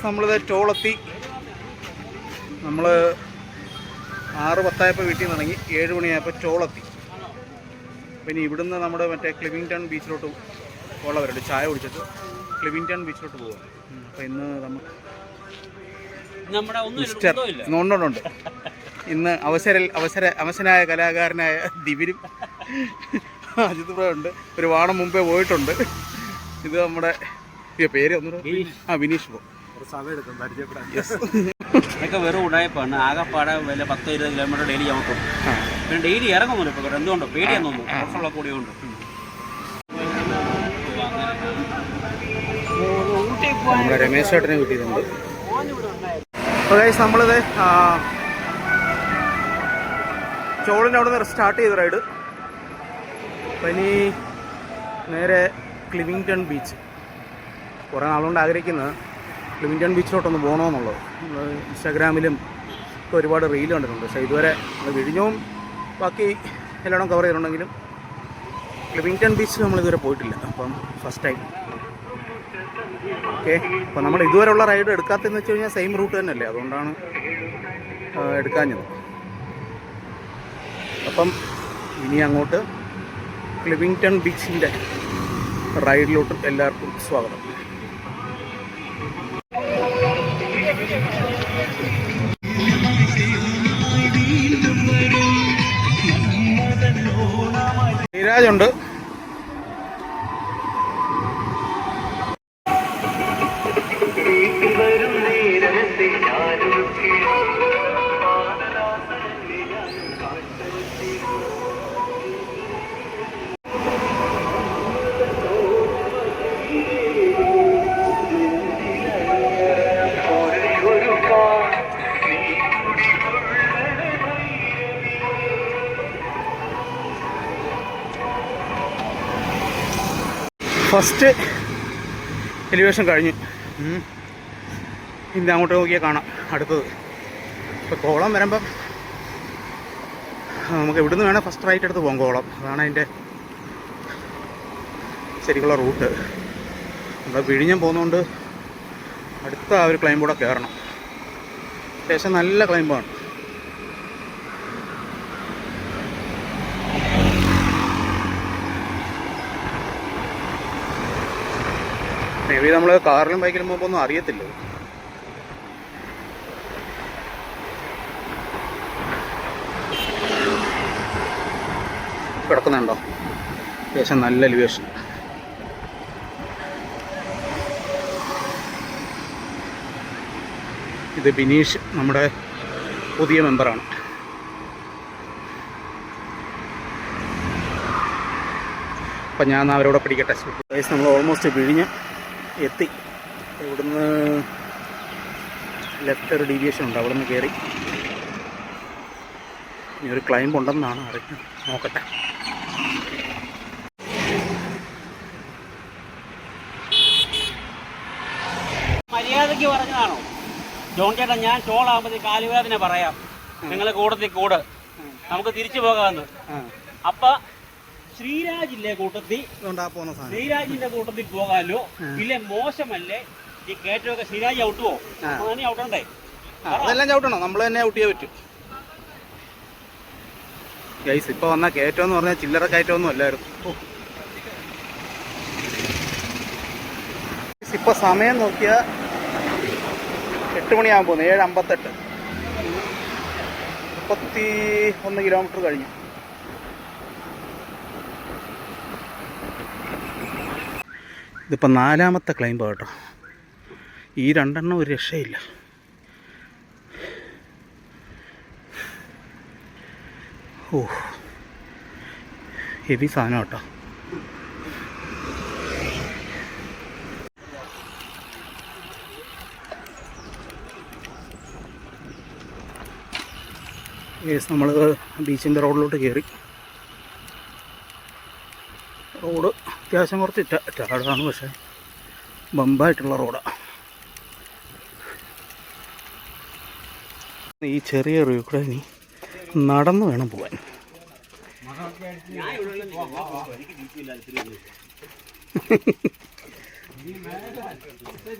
നമ്മളിത് ടോളെത്തി. നമ്മൾ 6:10 വീട്ടിൽ നിന്ന് ഇറങ്ങി 7 മണിയായപ്പോൾ ടോളെത്തി. പിന്നെ ഇവിടുന്ന് നമ്മുടെ മറ്റേ ക്ലിവിങ്ടൺ ബീച്ചിലോട്ട് ഉള്ളവരുണ്ട്. ചായ കുടിച്ചിട്ട് ക്ലിവിങ്ടൺ ബീച്ചിലോട്ട് പോകുക. അപ്പോൾ ഇന്ന് നമ്മൾ ഉണ്ട്. ഇന്ന് അവശനായ കലാകാരനായ ദിവിനും അജിത് ബ്രോ ഉണ്ട്. ഒരു വാണം മുമ്പേ പോയിട്ടുണ്ട്. ഇത് നമ്മുടെ പേര് വിനീഷ് ബ്രോ. ഇതൊക്കെ വെറും ഉടായ്പാണ്. ആകെപ്പാടെ വില 10-20 കിലോമീറ്റർ ഡെയിലി ചവിട്ടും. പിന്നെ ഡെയിലി ഇറങ്ങുന്നുണ്ട്. ഇപ്പോൾ എന്തുകൊണ്ടോ പേടിയാന്ന് തോന്നുന്നു. കുറച്ചുള്ള കൂടിയുണ്ട്. നമ്മുടെ രമേശ് ചേട്ടനെ കിട്ടിയിട്ടുണ്ട്. നമ്മളിത് ചോളിൻ്റെ അവിടെ നിന്ന് സ്റ്റാർട്ട് ചെയ്ത റൈഡ്. അപ്പം ഇനി നേരെ ക്ലിവിങ്ടൺ ബീച്ച്. കുറേ നാളുകൊണ്ട് ആഗ്രഹിക്കുന്നത് ക്ലിവിങ്ടൺ ബീച്ചിലോട്ടൊന്ന് പോകണമെന്നുള്ളത്. നമ്മൾ ഇൻസ്റ്റാഗ്രാമിലും ഒക്കെ ഒരുപാട് റീൽ കണ്ടിട്ടുണ്ട്. പക്ഷേ ഇതുവരെ നമ്മൾ വിഴിഞ്ഞവും ബാക്കി എല്ലായിടം കവർ ചെയ്തിട്ടുണ്ടെങ്കിലും ക്ലിവിങ്ടൺ ബീച്ചിൽ നമ്മളിതുവരെ പോയിട്ടില്ല. അപ്പം ഫസ്റ്റ് ടൈം. ഓക്കെ, അപ്പോൾ നമ്മൾ ഇതുവരെയുള്ള റൈഡ് എടുക്കാത്തതെന്ന് വെച്ച് കഴിഞ്ഞാൽ സെയിം റൂട്ട് തന്നെയല്ലേ, അതുകൊണ്ടാണ് എടുക്കാഞ്ഞത്. അപ്പം ഇനി അങ്ങോട്ട് ക്ലിവിങ്ടൺ ബീച്ചിൻ്റെ റൈഡിലോട്ട് എല്ലാവർക്കും സ്വാഗതം. നീരാജുണ്ട്. ഫസ്റ്റ് എലിവേഷൻ കഴിഞ്ഞു. ഇന്ന് അങ്ങോട്ട് നോക്കിയാൽ കാണാം അടുത്തത്. ഇപ്പോൾ കോളം വരുമ്പം നമുക്ക് ഇവിടുന്ന് വേണേൽ ഫസ്റ്റ് റൈറ്റ് എടുത്ത് പോകാം. കോളം അതാണ് അതിൻ്റെ ശരിക്കുള്ള റൂട്ട്. നമ്മൾ വിഴിഞ്ഞം പോകുന്നതുകൊണ്ട് അടുത്ത ആ ഒരു ക്ലൈംബൂടെ കയറണം. അത്യാവശ്യം നല്ല ക്ലൈമ്പാണ്. മേ ബി നമ്മൾ കാറിലും ബൈക്കിലും പോകുമ്പോൾ ഒന്നും അറിയത്തില്ല. കിടക്കുന്നുണ്ടോ? അത്യാവശ്യം നല്ല എലിവേഷൻ. ഇത് ബിനീഷ് നമ്മുടെ പുതിയ മെമ്പറാണ്. അപ്പം ഞാൻ അവരോട് പിടിക്കട്ടെ. നമ്മൾ ഓൾമോസ്റ്റ് വിഴിഞ്ഞ് എത്തി. ഇവിടുന്ന് ലെഫ്റ്റ് ഒരു ഡീവിയേഷൻ ഉണ്ട്, അവിടെ നിന്ന് കയറി ഇനി ഒരു ക്ലൈംബ് ഉണ്ടെന്നാണ് അറിയുന്നത്. നോക്കട്ടെ. മര്യാദയ്ക്ക് പറഞ്ഞതാണോ ജോൺ ചേട്ടാ? ഞാൻ ചോളാകുമ്പോൾ കാലുവേദന പറയാം, നിങ്ങൾ കൂടത്തിൽ കൂട്, നമുക്ക് തിരിച്ചു പോകാമെന്ന്. അപ്പൊ ശ്രീരാജിന്റെ കൂട്ടത്തിൽ പോകാലോ? ഇല്ലേ മോശമല്ലേ ഈ കയറ്റമൊക്കെ? ശ്രീരാജ് ഔട്ടുവോ? തന്നെ ഔട്ടണ്ടേ? അതെല്ലാം ചവിട്ടണം, നമ്മൾ തന്നെ ഔട്ടിയേ പറ്റും. ഗൈസ്, ഇപ്പൊ വന്ന കയറ്റം എന്ന് പറഞ്ഞാൽ ചില്ലറ കയറ്റമൊന്നും അല്ലായിരുന്നു. ഇപ്പൊ സമയം നോക്കിയാൽ 8 മണിയാകുമ്പോൾ 7:58, 31 കിലോമീറ്റർ കഴിഞ്ഞു. ഇതിപ്പോൾ 4ാമത്തെ ക്ലൈംബ് കേട്ടോ. ഈ 2 ഒരു രക്ഷയില്ല. ഓ, ഹെവി സാധനം കേട്ടോ. നമ്മൾ ബീച്ചിൻ്റെ റോഡിലോട്ട് കയറി. റോഡ് അത്യാവശ്യം കുറച്ച് ടാടാണ്, പക്ഷേ ബമ്പായിട്ടുള്ള റോഡാണ്. ഈ ചെറിയ റോഡിൽ കൂടെ ഇനി നടന്നു വേണം പോകാൻ. ഞാൻ ഇവിടെ എനിക്ക് ബീച്ചില്ല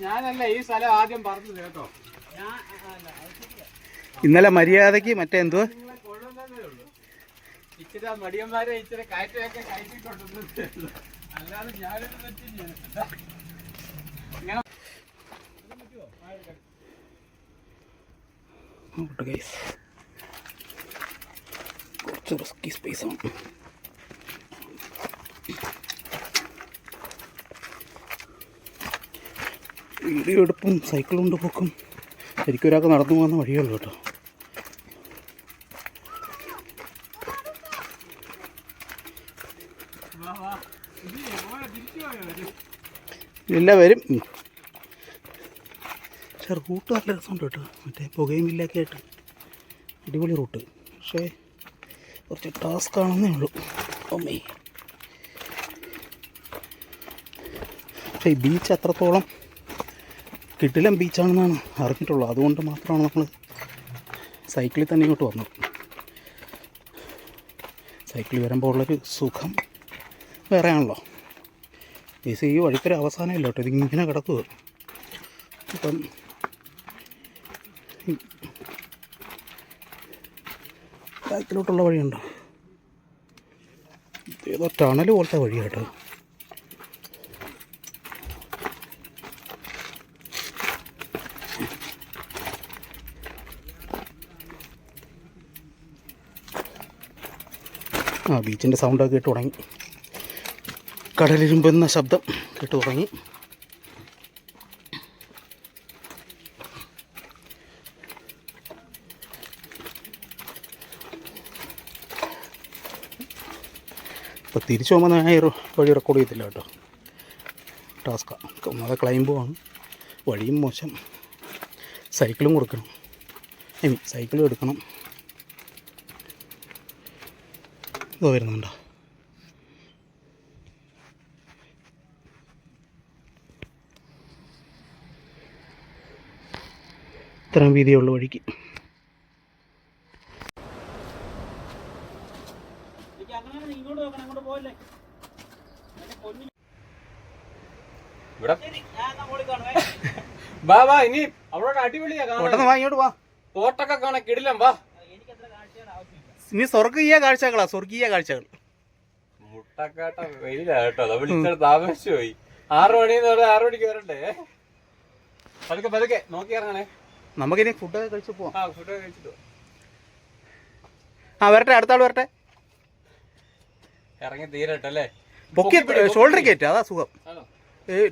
ഞാനല്ല ഈ സ്ഥലം ആദ്യം പറഞ്ഞത് കേട്ടോ. ഇന്നലെ മര്യാദക്ക് മറ്റേ എന്തുവാ ഇച്ചിരി മടിയന്മാരെ ഇച്ചിരി കയറ്റമൊക്കെ കയറ്റിക്കൊണ്ടിരുന്നത്, അല്ലാതെ ഞാനൊരു തെറ്റും ചെയ്തിട്ടില്ല. കുറച്ച് റിസ്കി സ്പേസ് ആണ്. വീഡിയോ എടുപ്പും സൈക്കിൾ കൊണ്ട് പോക്കും ശരിക്കും ഒരാൾക്ക് നടന്നു പോകുന്ന വഴിയുള്ളൂ കേട്ടോ. ഇല്ല വരും. പക്ഷെ റൂട്ട് നല്ല രസമുണ്ട് കേട്ടോ. മറ്റേ പുകയും ഇല്ലൊക്കെ ആയിട്ട് അടിപൊളി റൂട്ട്. പക്ഷേ കുറച്ച് ടാസ്ക് ആണെന്നേ ഉള്ളൂ. ഓമേ, പക്ഷേ ഈ ബീച്ച് അത്രത്തോളം കിടിലം ബീച്ചാണെന്നാണ് അറിഞ്ഞിട്ടുള്ളത്. അതുകൊണ്ട് മാത്രമാണ് നമ്മൾ സൈക്കിളിൽ തന്നെ ഇങ്ങോട്ട് വന്നത്. സൈക്കിളിൽ വരുമ്പോൾ ഉള്ളൊരു സുഖം വേറെ ആണല്ലോ. ഈ വഴിക്കൊരു അവസാനമില്ല കേട്ടോ. ഇതിങ്ങനെ കിടക്കുക. അപ്പം ബാക്കിലോട്ടുള്ള വഴിയുണ്ടോ? ഏതോ ടണൽ പോലത്തെ വഴിയാട്ടോ. ആ ബീച്ചിൻ്റെ സൗണ്ടൊക്കെ കേട്ട് തുടങ്ങി. കടലിരുമ്പെന്ന ശബ്ദം കേട്ട് തുടങ്ങി. ഇപ്പോൾ തിരിച്ചു പോകുമ്പോൾ ഞാൻ വഴി റെക്കോർഡ് ചെയ്തില്ല കേട്ടോ. ടാസ്ക്കാണ്. ഒന്നാമത് ക്ലൈംബുമാണ്, വഴിയും മോശം. സൈക്കിളും കൊടുക്കണം, സൈക്കിളും എടുക്കണം. ഇതോ വരുന്നുണ്ടോ? ഇത്രയും വീതിയുള്ള വഴിക്ക് വാ വാ, ഇനി അവിടെ അടിപൊളിയാ കാണാൻ. ഇങ്ങോട്ട് വാ, പോട്ടൊക്കെ കാണാൻ കിടിലം. വാ, ഇനി സ്വർഗീയ കാഴ്ചകളാ, സ്വർഗീയ കാഴ്ചകൾ. മുട്ടക്കാട്ട വെയിലാ കേട്ടോ. വിളിച്ചത് താമസിച്ചു പോയി. 6 മണിന്ന് പറഞ്ഞാൽ 6 മണിക്ക് വരണ്ടേ. പതുക്കെ പതുക്കെ നോക്കി ഇറങ്ങണേ. നമുക്കിനി ഫുഡൊക്കെ കഴിച്ച് പോവാം. ആ, ഫുഡൊക്കെ കഴിച്ചിട്ട് ആ വരട്ടെ, അടുത്ത ആൾ വരട്ടെ. ഇറങ്ങി തീരട്ടല്ലേ. പൊക്കി ഷോൾഡർ കയറ്റ, അതാ സുഖം.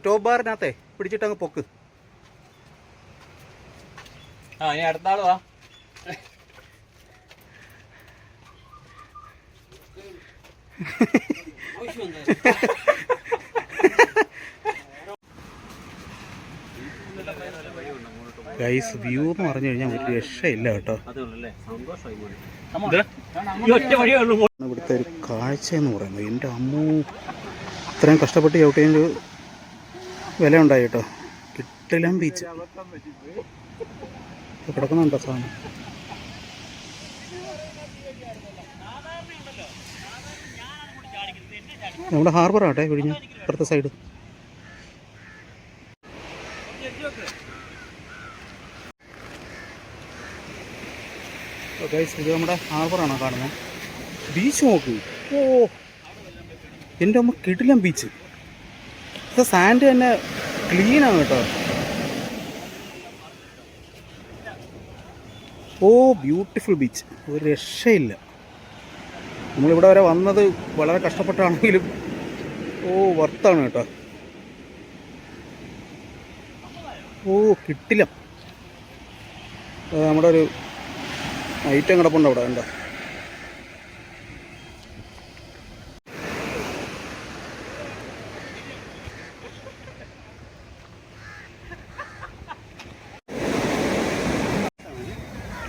ടോപ്പ് ബാറിനകത്തെ പിടിച്ചിട്ട് അങ്ങ് പൊക്ക്. ആ, ഇനി അടുത്ത ആള് വാ. ഗൈസ്, വ്യൂ എന്ന് പറഞ്ഞു കഴിഞ്ഞാൽ ഒരു രക്ഷയില്ല കേട്ടോ. ഇവിടുത്തെ ഒരു കാഴ്ച എന്ന് പറയുന്നത്, എൻ്റെ അമ്മൂ, ഇത്രയും കഷ്ടപ്പെട്ട് ചവിട്ടിയതിൻ്റെ വില ഉണ്ടായി കേട്ടോ. കിട്ടിലം ബീച്ച് കിടക്കുന്നുണ്ടോ സാധനം? നമ്മുടെ ഹാർബറാട്ടെ വിഴിഞ്ഞ ഇപ്പുറത്തെ സൈഡ്. ഗൈസ്, ഇത് നമ്മുടെ ഹാർബറാണോ കാണുന്നത്? ബീച്ച് നോക്ക്. ഓ എൻ്റെ അമ്മ, കിടിലം ബീച്ച്. ഇത് സാൻഡ് തന്നെ ക്ലീനാണ് കേട്ടോ. ഓ ബ്യൂട്ടിഫുൾ ബീച്ച്, ഒരു രക്ഷയില്ല. നമ്മളിവിടെ വരെ വന്നത് വളരെ കഷ്ടപ്പെട്ടാണെങ്കിലും വർത്താണ് കേട്ടോ. കിട്ടിലം. നമ്മുടെ ഒരു ഐറ്റം കിടപ്പുണ്ട് അവിടെ, കണ്ടോ?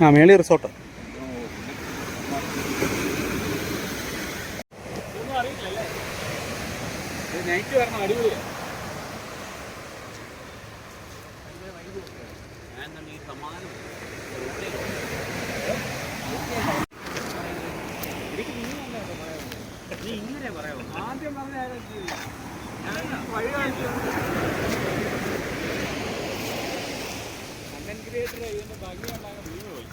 ആ, മേളി റിസോർട്ട്. നൈറ്റ് വരണം, അടിപൊളിയാണ്. നീ ഇങ്ങനെ പറയാമോ? ആദ്യം പറഞ്ഞ കണ്ടന്റ് ക്രിയേറ്റർ ഇതിന്റെ ഭംഗിയുണ്ടാകാൻ വീണ് പോയി.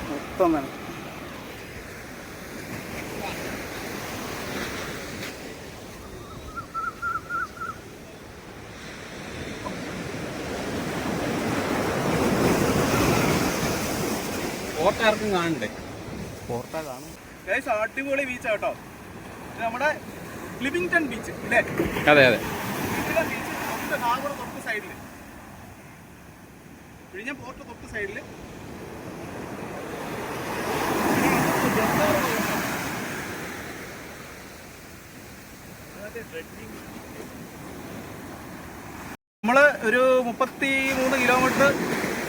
മൊത്തം വേണം. ഫോർട്ടാർക്കും കാണണ്ടേ? ഫോർട്ടാ കാണും. അടിപൊളി ബീച്ച് കേട്ടോ. ഇത് നമ്മുടെ ക്ലിവിംഗ്ടൺ ബീച്ച് ഇല്ലേ? അതെ അതെ. ബീച്ച് ഹാർബർ തൊട്ട് സൈഡിൽ, വിഴിഞ്ഞം പോർട്ട് തൊട്ട് സൈഡിൽ. നമ്മൾ ഒരു 33 കിലോമീറ്റർ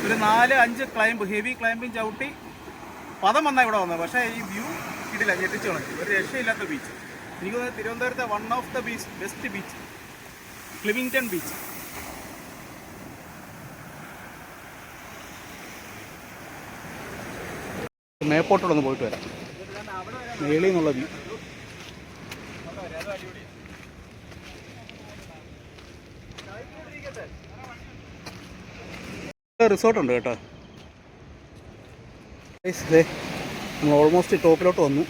ഒരു 4-5 ക്ലൈംബ്, ഹെവി ക്ലൈംബിങ് ചവിട്ടി പദം വന്നാൽ ഇവിടെ വന്നത്. പക്ഷേ ഈ വ്യൂ കിട്ടില്ല, ഞെട്ടിച്ച് കളഞ്ഞു. ഒരു രക്ഷയില്ലാത്ത ബീച്ച്. എനിക്ക് തോന്നുന്നത് തിരുവനന്തപുരത്തെ one of the beach, best beach ക്ലിവിംഗ്ടൺ ബീച്ച്. മേപ്പോട്ടോടൊന്ന് പോയിട്ട് വരാം. മേളിൽ നിന്നുള്ള വ്യൂ. റിസോർട്ടുണ്ട് കേട്ടോ. നമ്മൾ ഓൾമോസ്റ്റ് ടോപ്പിലോട്ട് വന്നു.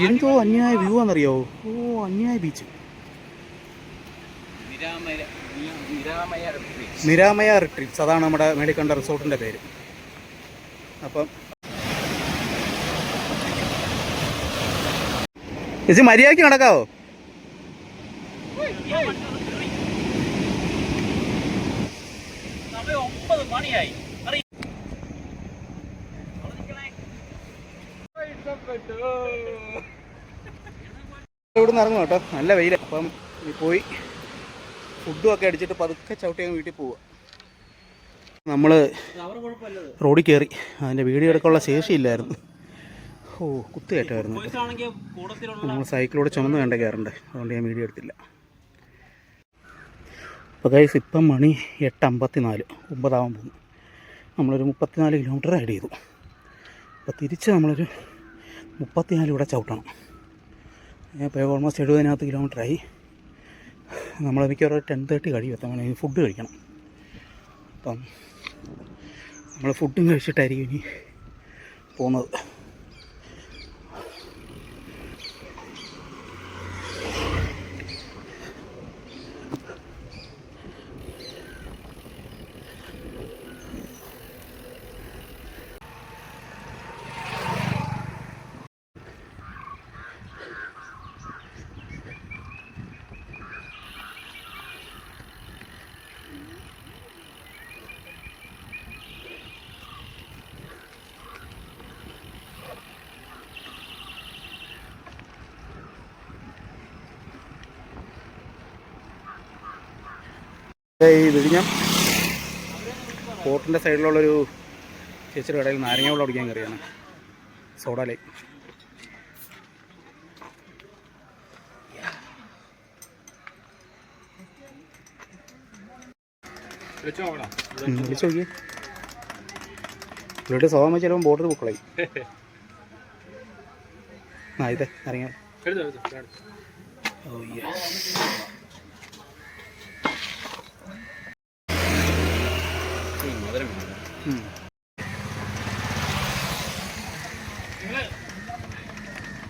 എന്തോ അന്യായ വ്യൂ ആണെന്നറിയാവോ? ഓ, അന്യായ ബീച്ച്. നിരാമയ റിട്രീറ്റ്സ്, അതാണ് നമ്മുടെ മേളിൽ കണ്ട റിസോർട്ടിൻ്റെ പേര്. അപ്പം ചേച്ചി മര്യാദയ്ക്ക് നടക്കാവോ? സമയം 9 മണിയായി. ഇവിടെ നിന്ന് ഇറങ്ങും കേട്ടോ, നല്ല വെയിൽ. അപ്പം പോയി ഫുഡും ഒക്കെ അടിച്ചിട്ട് പതുക്കെ ചവിട്ടി അങ്ങ് വീട്ടിൽ പോവുക. നമ്മൾ റോഡിൽ കയറി, അതിൻ്റെ വീഡിയോ എടുക്കാനുള്ള ശേഷിയില്ലായിരുന്നു. ഓ, കുത്തുകയറ്റമായിരുന്നു. നമ്മൾ സൈക്കിളോടെ ചുമന്ന് വേണ്ട കയറണ്ടേ, അതുകൊണ്ട് ഞാൻ വീഡിയോ എടുത്തില്ല. അപ്പോൾ ഗൈസ്, ഇപ്പം മണി 8:54, 9 ആവാൻ പോകുന്നു. നമ്മളൊരു 34 കിലോമീറ്റർ റൈഡ് ചെയ്തു. അപ്പോൾ തിരിച്ച് നമ്മളൊരു 34 ഇവിടെ ചവിട്ടണം. ഇപ്പോൾ ഓൾമോസ്റ്റ് 70 കിലോമീറ്ററായി. നമ്മൾ മിക്കവാറും 10:30 കഴിയും എത്താൻ. ഇനി ഫുഡ് കഴിക്കണം. അപ്പം നമ്മൾ ഫുഡും കഴിച്ചിട്ടായിരിക്കും ഇനി പോകുന്നത്. ഈ വിഴിഞ്ഞം പോർട്ടിൻ്റെ സൈഡിലുള്ളൊരു ചേച്ചിയുടെ കടയിൽ നാരങ്ങ വെള്ളം കുടിക്കാൻ കയറിയാണ്. Soda like. വിളിച്ചു നോക്കി. ഇവിടെ സ്വഭാവം ചിലപ്പോൾ ബോർഡർ ബുക്കളായി. ആ, ഇതെ നാരങ്ങ. Oh yes.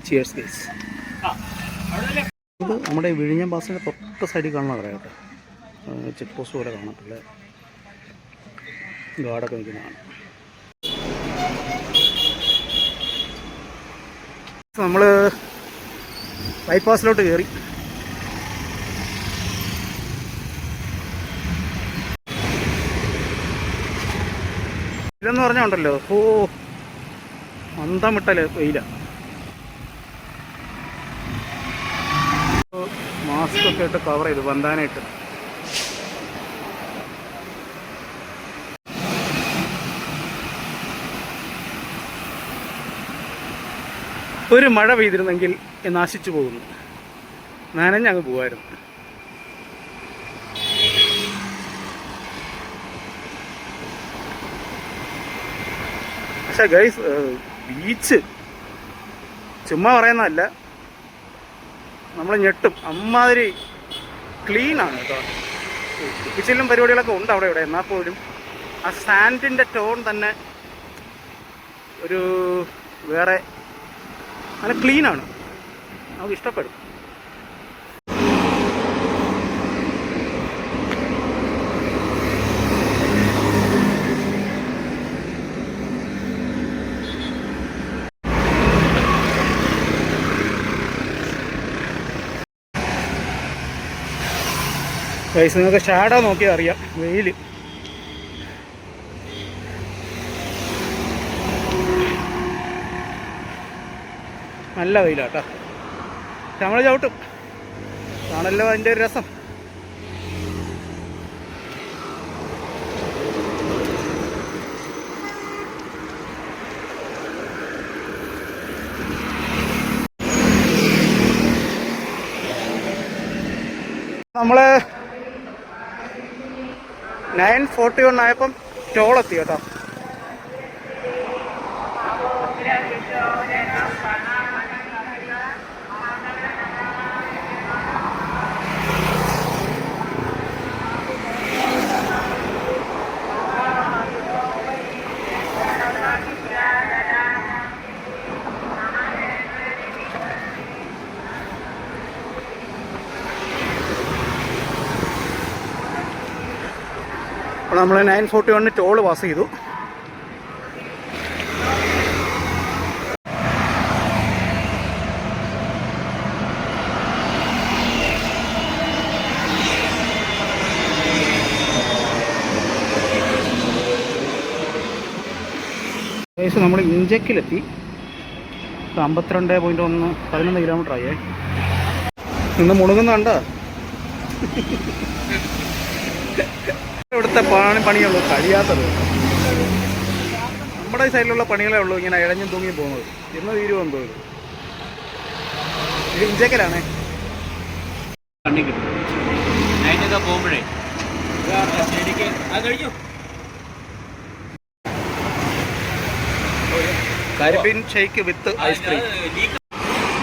Cheers guys. ഇത് നമ്മുടെ വിഴിഞ്ഞം പാസിൻ്റെ തൊട്ട് സൈഡിൽ കാണുന്ന കട കേട്ടോ. ചെക്ക് പോസ്റ്റ് പോലെ കാണത്തില്ല, ഗാർഡൊക്കെ നിൽക്കുന്നതാണ്. നമ്മൾ ബൈപ്പാസിലോട്ട് കയറി. ഇതെന്ന് പറഞ്ഞാൽ ഉണ്ടല്ലോ, മന്ദം വിട്ടല് വെയില. മാസ്ക് ഒക്കെ ഇട്ട് കവർ ചെയ്തു ബന്ധാനായിട്ട്. ഒരു മഴ പെയ്തിരുന്നെങ്കിൽ നാശിച്ചു പോകുന്നു. നനഞ്ഞങ്ങ് പോവായിരുന്നു. പക്ഷെ ഗൈസ്, ബീച്ച് ചുമ്മാ പറയുന്നതല്ല, നമ്മൾ ഞെട്ടും. അമ്മാതിരി ക്ലീനാണ് കേട്ടോ. ബീച്ചിലും പരിപാടികളൊക്കെ ഉണ്ട് അവിടെ ഇവിടെ. എന്നാൽ പോലും ആ സാൻഡിൻ്റെ ടോൺ തന്നെ ഒരു വേറെ, നല്ല ക്ലീനാണ്, നമുക്ക് ഇഷ്ടപ്പെടും. ഗൈസ്, നിങ്ങൾക്ക് ഷാഡോ നോക്കിയാൽ അറിയാം. വെയിൽ നല്ല വെയിലാട്ടോ. നമ്മൾ ചവിട്ടും, ആണല്ലോ അതിൻ്റെ ഒരു രസം. നമ്മൾ 9:41 ആയപ്പം ടോളെത്തി കേട്ടോ. അപ്പോൾ നമ്മൾ 9:41 ടോള് പാസ് ചെയ്തു. ഏകദേശം നമ്മൾ ഇഞ്ചക്കിലെത്തി. 52.1 11 കിലോമീറ്റർ ആയേ. ഇന്ന് മുണുങ്ങുന്നുണ്ടോ? ഇവിടുത്തെ പണിയുള്ളൂ കഴിയാത്തത്. നമ്മുടെ ഈ സൈഡിലുള്ള പണികളേ ഉള്ളൂ ഇങ്ങനെ ഇഴഞ്ഞും തൂങ്ങി പോകുന്നത്. എന്ന് തീരുമെന്തോ ഇത് ഇഞ്ചക്കലാണേ. പോകുമ്പോഴേ കരിബിൻ ഷേക്ക് വിത്ത് ഐസ്ക്രീം.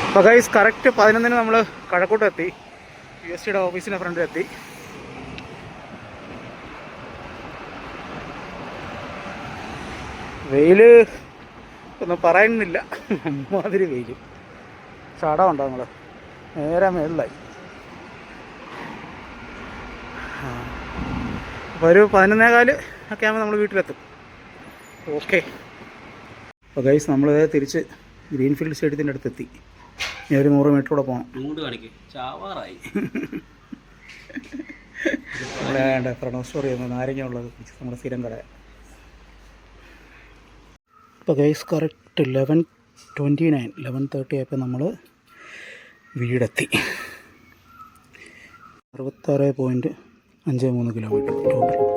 അപ്പോൾ ഗൈസ്, കറക്റ്റ് 11 നമ്മൾ കഴക്കൂട്ടെത്തി. USTയുടെ ഓഫീസിൻ്റെ ഫ്രണ്ടിലെത്തി. വെയിൽ ഒന്നും പറയുന്നില്ല, അമ്മാതിരി വെയിൽ. ചാടമുണ്ടോ നിങ്ങൾ? നേരെ മേളിലായി. അപ്പോൾ ഒരു 11:15 ഒക്കെ ആകുമ്പോൾ നമ്മൾ വീട്ടിലെത്തും. ഓക്കെ. അപ്പോൾ ഗൈസ്, നമ്മൾ തിരിച്ച് ഗ്രീൻഫീൽഡ് സ്റ്റേഡിയത്തിൻ്റെ അടുത്തെത്തി. ഇനി ഒരു 100 മീറ്റർ കൂടെ പോകണം. നമ്മളെ വേണ്ട ഫ്രണോ സ്റ്റോറി ഒന്ന് നാരങ്ങ ഉള്ളത് നമ്മുടെ സ്ഥിരം കട. ഇപ്പോൾ ഗൈസ്, കറക്റ്റ് 11:30 ആയപ്പോൾ നമ്മൾ വീടെത്തി. 66.53 കിലോമീറ്റർ ടോട്ടൽ.